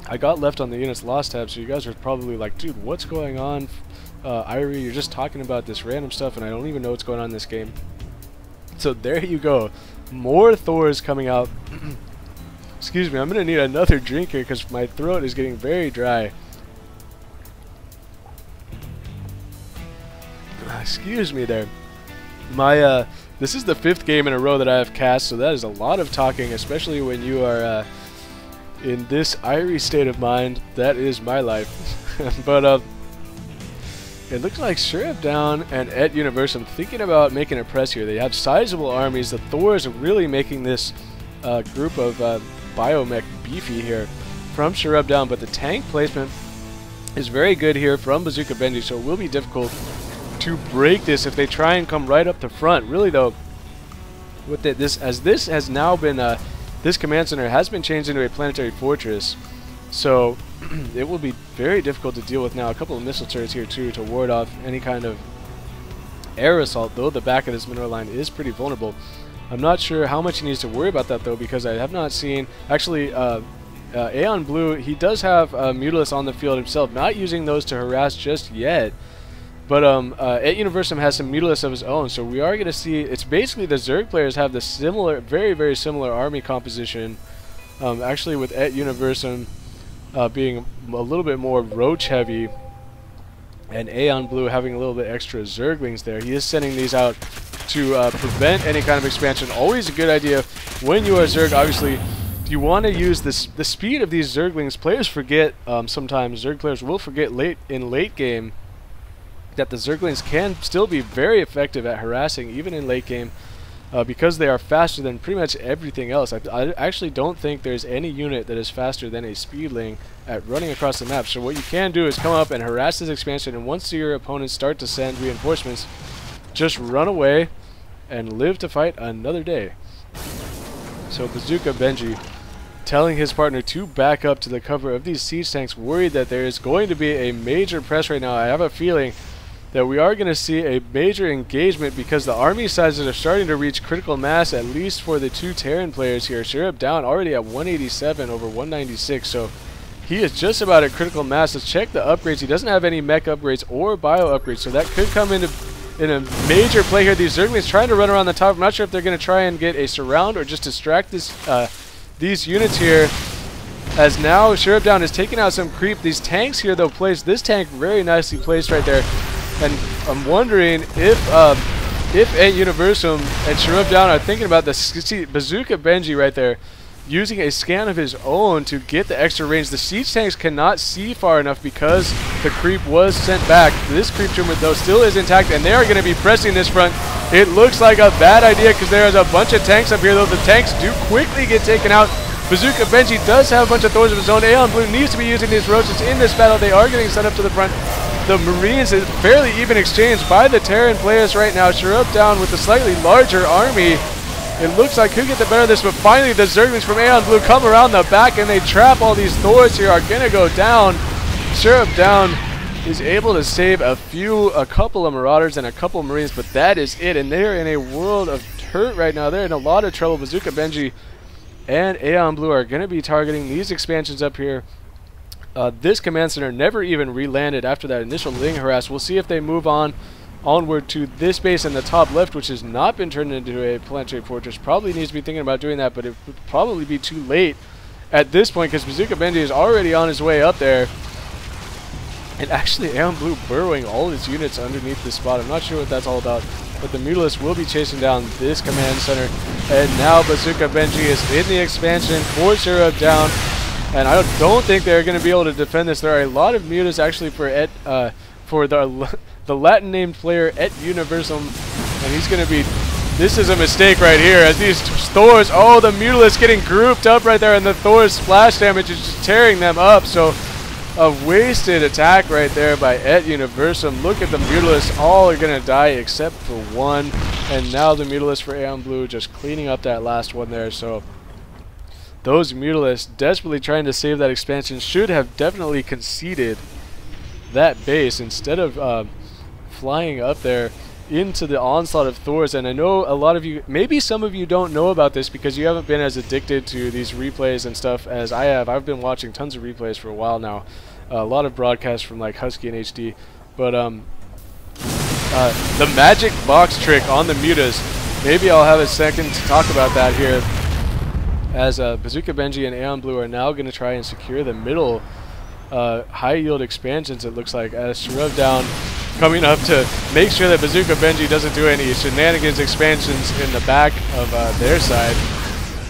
I got left on the units lost tab, so you guys are probably like, dude, what's going on? Irie, you're just talking about this random stuff, and I don't even know what's going on in this game. So there you go. More Thors coming out. Excuse me, I'm going to need another drink here because my throat is getting very dry. Excuse me there. This is the 5th game in a row that I have cast, so that is a lot of talking, especially when you are in this Irie state of mind. That is my life. But it looks like CherubDown and ettuniversum thinking about making a press here. They have sizable armies. The Thors are really making this group of biomech beefy here from CherubDown, but the tank placement is very good here from BazookaBenji, so it will be difficult to break this if they try and come right up the front. Really though, with this has now been this command center has been changed into a planetary fortress, so it will be very difficult to deal with now. A couple of missile turrets here too to ward off any kind of air assault, though the back of this mineral line is pretty vulnerable. I'm not sure how much he needs to worry about that though, because I have not seen actually aeonblue. He does have Mutalisk on the field himself, not using those to harass just yet. But ettuniversum has some Mutalisk of his own, so we are going to see. It's basically the Zerg players have the similar, very similar army composition. Actually, with ettuniversum being a little bit more roach heavy, and aeonblue having a little bit extra Zerglings there. He is sending these out to prevent any kind of expansion. Always a good idea when you are Zerg. Obviously, you want to use this. The speed of these Zerglings. Players forget. Sometimes Zerg players will forget in late game that the Zerglings can still be very effective at harassing even in late game because they are faster than pretty much everything else. I actually don't think there's any unit that is faster than a Speedling at running across the map. So what you can do is come up and harass this expansion, and once your opponents start to send reinforcements, just run away and live to fight another day. So BazookaBenji telling his partner to back up to the cover of these siege tanks, worried that there is going to be a major press right now. I have a feeling that we are going to see a major engagement because the army sizes are starting to reach critical mass, at least for the 2 Terran players here. CherubDown already at 187 over 196, so he is just about at critical mass. Let's check the upgrades. He doesn't have any mech upgrades or bio upgrades, so that could come in a major play here. These Zerglings trying to run around the top. I'm not sure if they're going to try and get a surround or just distract these units here, as now CherubDown is taking out some creep. These tanks here, though, placed this tank very nicely placed right there. And I'm wondering if ettuniversum and CherubDown are thinking about this. See, BazookaBenji right there using a scan of his own to get the extra range. The siege tanks cannot see far enough because the creep was sent back. This creep tumor, though, still is intact, and they are going to be pressing this front. It looks like a bad idea because there's a bunch of tanks up here, though. The tanks do quickly get taken out. BazookaBenji does have a bunch of Thors of his own. aeonblue needs to be using these roaches in this battle. They are getting set up to the front. The Marines is fairly even exchange by the Terran players right now. CherubDown with a slightly larger army. It looks like could get the better of this, but finally the Zerglings from aeonblue come around the back and they trap all these Thors here. Are going to go down. CherubDown is able to save a couple of Marauders and a couple of Marines, but that is it. And they're in a world of hurt right now. They're in a lot of trouble. BazookaBenji and aeonblue are going to be targeting these expansions up here. This command center never even re-landed after that initial Ling harass. We'll see if they move onward to this base in the top left, which has not been turned into a planetary fortress. Probably needs to be thinking about doing that, but it would probably be too late at this point because BazookaBenji is already on his way up there. And actually aeonblue burrowing all his units underneath this spot. I'm not sure what that's all about, but the Mutalisk will be chasing down this command center. And now BazookaBenji is in the expansion for CherubDown. And I don't think they're going to be able to defend this. There are a lot of mutas actually for the Latin named player ettuniversum, and he's going to be. This is a mistake right here as these Thors. Oh, the Mutalisk getting grouped up right there, and the Thor's splash damage is just tearing them up. So a wasted attack right there by ettuniversum. Look at the Mutalisk. All are going to die except for one, and now the Mutalisk for aeonblue just cleaning up that last one there. So those Mutalisks desperately trying to save that expansion should have definitely conceded that base instead of flying up there into the onslaught of Thors. And I know a lot of you, maybe some of you don't know about this because you haven't been as addicted to these replays and stuff as I have. I've been watching tons of replays for a while now. A lot of broadcasts from like Husky and HD. But the magic box trick on the mutas, maybe I'll have a second to talk about that here, as BazookaBenji and aeonblue are now going to try and secure the middle high yield expansions, it looks like, as CherubDown coming up to make sure that BazookaBenji doesn't do any shenanigans expansions in the back of their side.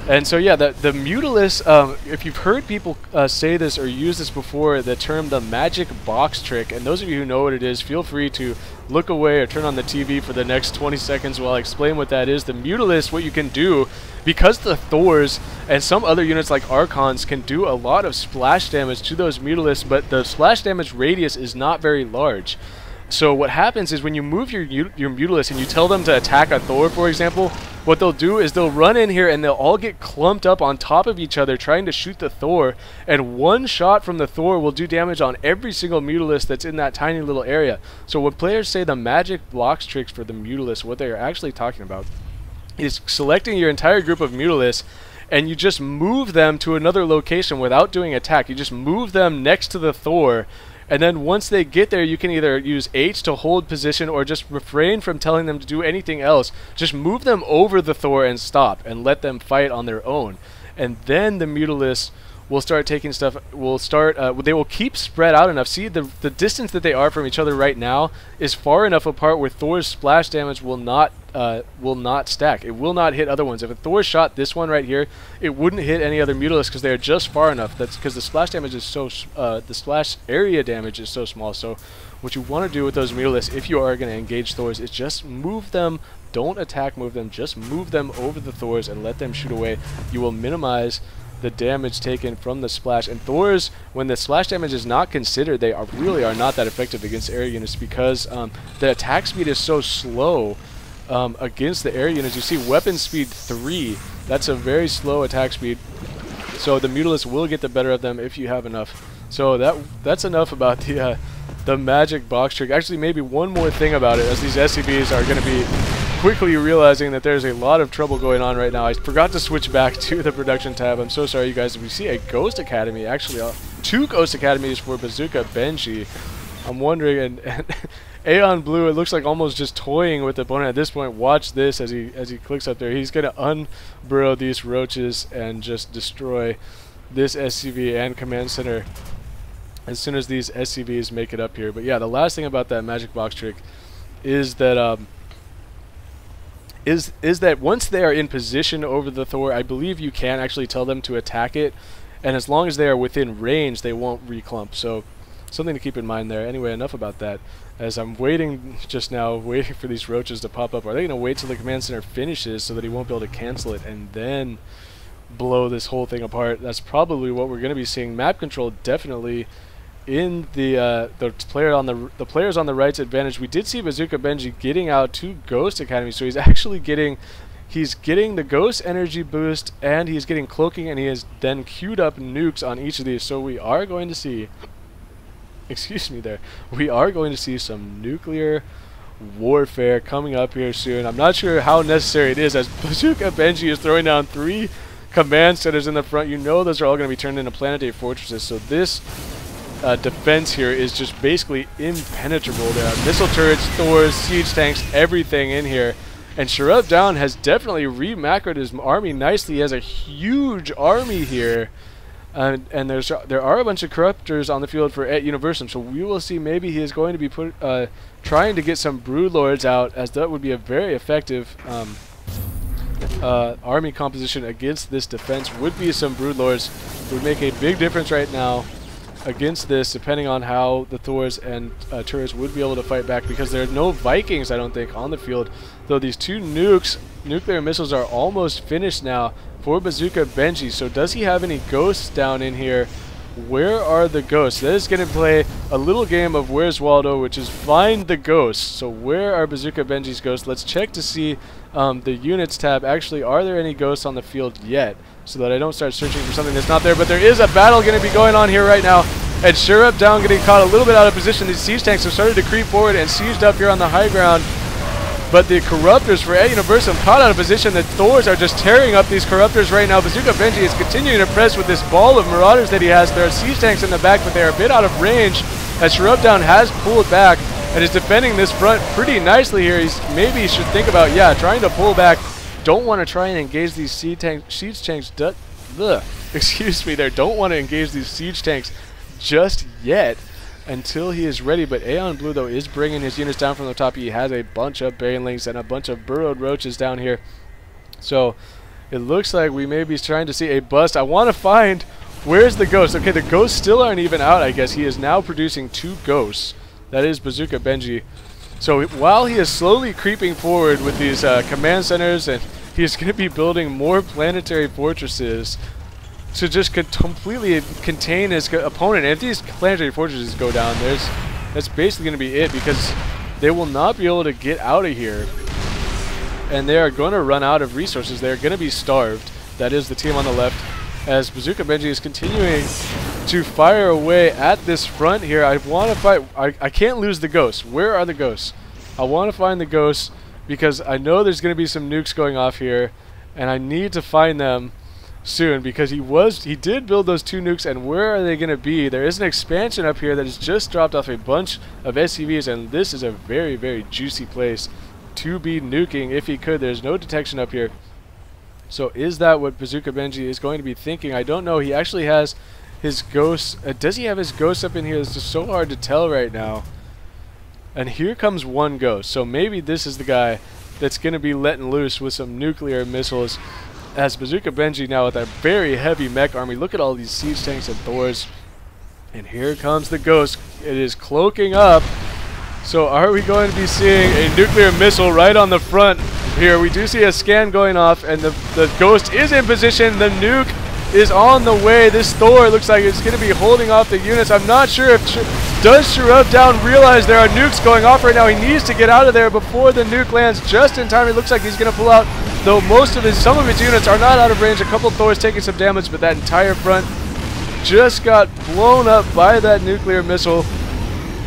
And so yeah, the Mutalisk, if you've heard people say this or use this before, the term the magic box trick, and those of you who know what it is, feel free to look away or turn on the TV for the next 20 seconds while I explain what that is. The Mutalisk, what you can do, because the Thors and some other units like Archons can do a lot of splash damage to those Mutalisks, but the splash damage radius is not very large. So what happens is when you move your Mutalisk and you tell them to attack a Thor, for example, what they'll do is they'll run in here and they'll all get clumped up on top of each other trying to shoot the Thor, and one shot from the Thor will do damage on every single Mutalisk that's in that tiny little area. So when players say the magic box tricks for the Mutalisk, what they are actually talking about is selecting your entire group of Mutalisks and you just move them to another location without doing attack. You just move them next to the Thor, and then once they get there, you can either use H to hold position or just refrain from telling them to do anything else. Just move them over the Thor and stop and let them fight on their own. And then the Mutalisks will start taking stuff, they will keep spread out enough. See, the distance that they are from each other right now is far enough apart where Thor's splash damage will not stack. It will not hit other ones. If a Thor shot this one right here, it wouldn't hit any other Mutalisk because they are just far enough. That's because the splash damage is so, the splash area damage is so small. So what you want to do with those Mutalisks, if you are going to engage Thors, is just move them. Don't attack, move them. Just move them over the Thors and let them shoot away. You will minimize the damage taken from the splash. And Thors, when the splash damage is not considered, they really are not that effective against air units because the attack speed is so slow against the air units. You see weapon speed 3, that's a very slow attack speed, so the Mutalisk will get the better of them if you have enough. So that's enough about the magic box trick. Actually, maybe one more thing about it, as these SCVs are going to be quickly realizing that there's a lot of trouble going on right now. I forgot to switch back to the production tab. I'm so sorry, you guys. We see a Ghost Academy, actually 2 Ghost Academies for BazookaBenji. I'm wondering, and aeonblue, it looks like almost just toying with the opponent at this point. Watch this as he clicks up there. He's going to unburrow these roaches and just destroy this SCV and command center as soon as these SCVs make it up here. But yeah, the last thing about that magic box trick is that is that once they are in position over the Thor, I believe you can actually tell them to attack it, and as long as they are within range, they won't reclump. So something to keep in mind there. Anyway, enough about that. As I'm waiting just now, waiting for these roaches to pop up. Are they going to wait till the command center finishes so that he won't be able to cancel it and then blow this whole thing apart? That's probably what we're going to be seeing. Map control definitely in the players on the right's advantage. We did see BazookaBenji getting out 2 Ghost Academies, so he's actually getting the Ghost energy boost, and he's getting cloaking, and he has then queued up nukes on each of these. So we are going to see, excuse me there, we are going to see some nuclear warfare coming up here soon. I'm not sure how necessary it is, as BazookaBenji is throwing down 3 command centers in the front. You know those are all going to be turned into planetary fortresses, so this defense here is just basically impenetrable. There are missile turrets, Thors, siege tanks, everything in here. And CherubDown has definitely remacroed his army nicely. He has a huge army here. And there are a bunch of corruptors on the field for ettuniversum, so we will see. Maybe he is going to be trying to get some broodlords out, as that would be a very effective army composition against this defense. Would be some broodlords. Would make a big difference right now against this, depending on how the Thors and turrets would be able to fight back, because there are no Vikings, I don't think, on the field. Though these 2 nuclear missiles are almost finished now for BazookaBenji. So does he have any ghosts down in here? Where are the ghosts? That is going to play a little game of Where's Waldo, which is find the ghosts. So where are BazookaBenji's ghosts? Let's check to see the units tab. Actually, are there any ghosts on the field yet, so that I don't start searching for something that's not there. But there is a battle going to be going on here right now, and CherubDown getting caught a little bit out of position. These siege tanks have started to creep forward and sieged up here on the high ground. But the Corruptors for ettuniversum caught out of position. The Thors are just tearing up these Corruptors right now. BazookaBenji is continuing to press with this ball of Marauders that he has. There are siege tanks in the back, but they are a bit out of range as CherubDown has pulled back and is defending this front pretty nicely here. Maybe he should think about, trying to pull back. Don't want to try and engage these siege tanks. Excuse me there. Don't want to engage these siege tanks just yet until he is ready. But aeonblue, though, is bringing his units down from the top. He has a bunch of banelings and a bunch of burrowed roaches down here. So it looks like we may be trying to see a bust. I want to find, where's the ghost? Okay, the ghosts still aren't even out, I guess. He is now producing 2 ghosts. That is BazookaBenji. So while he is slowly creeping forward with these command centers, and he is going to be building more planetary fortresses to just completely contain his opponent. And if these planetary fortresses go down, that's basically going to be it, because they will not be able to get out of here. And they are going to run out of resources. They are going to be starved. That is the team on the left, as BazookaBenji is continuing to fire away at this front here. I want to fight. I can't lose the ghosts. Where are the ghosts? I want to find the ghosts because I know there's going to be some nukes going off here, and I need to find them soon, because he did build those 2 nukes, and where are they going to be? There is an expansion up here that has just dropped off a bunch of SCVs, and this is a very, very juicy place to be nuking if he could. There's no detection up here. So is that what BazookaBenji is going to be thinking? I don't know. He actually has his ghosts. Does he have his ghosts up in here? It's just so hard to tell right now. And here comes one ghost. So maybe this is the guy that's going to be letting loose with some nuclear missiles, as BazookaBenji now with a very heavy mech army. Look at all these siege tanks and Thors. And here comes the ghost. It is cloaking up. So are we going to be seeing a nuclear missile right on the front here? We do see a scan going off, and the ghost is in position. The nuke is on the way. This Thor looks like it's going to be holding off the units. I'm not sure if does CherubDown realize there are nukes going off right now. He needs to get out of there before the nuke lands just in time. It looks like he's going to pull out, though some of his units are not out of range. A couple of Thors taking some damage, but that entire front just got blown up by that nuclear missile.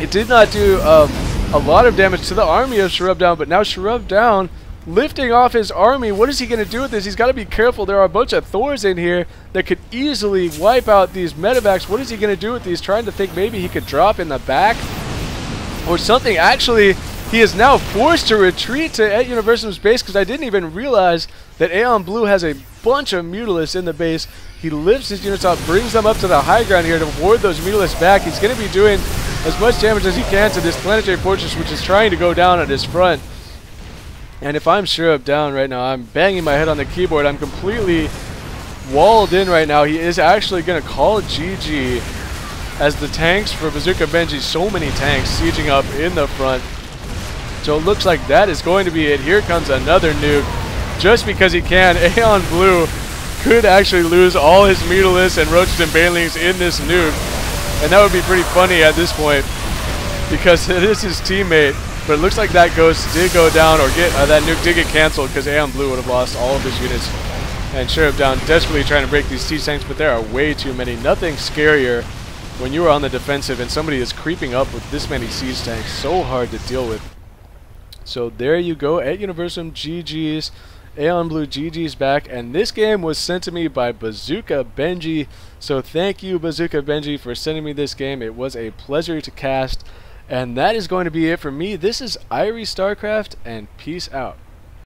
It did not do a lot of damage to the army of CherubDown, but now CherubDown lifting off his army. What is he going to do with this? He's got to be careful. There are a bunch of Thors in here that could easily wipe out these medevacs. What is he going to do with these? Trying to think maybe he could drop in the back or something. Actually, he is now forced to retreat to ettuniversum's base, because I didn't even realize that aeonblue has a bunch of mutalisks in the base. He lifts his units up, brings them up to the high ground here to ward those mutalisks back. He's going to be doing as much damage as he can to this planetary fortress, which is trying to go down at his front. And if I'm CherubDown right now, I'm banging my head on the keyboard. I'm completely walled in right now. He is actually going to call GG, as the tanks for BazookaBenji, so many tanks sieging up in the front. So it looks like that is going to be it. Here comes another nuke, just because he can. aeonblue could actually lose all his mutalisks and roaches and banelings in this nuke, and that would be pretty funny at this point, because it is his teammate. But it looks like that ghost did go down, or that nuke did get canceled, because aeonblue would have lost all of his units. And CherubDown desperately trying to break these siege tanks, but there are way too many. Nothing scarier when you are on the defensive and somebody is creeping up with this many siege tanks. So hard to deal with. So there you go. ettuniversum GG's. aeonblue GG's back. And this game was sent to me by BazookaBenji. So thank you, BazookaBenji, for sending me this game. It was a pleasure to cast. And that is going to be it for me. This is Irie StarCraft, and peace out.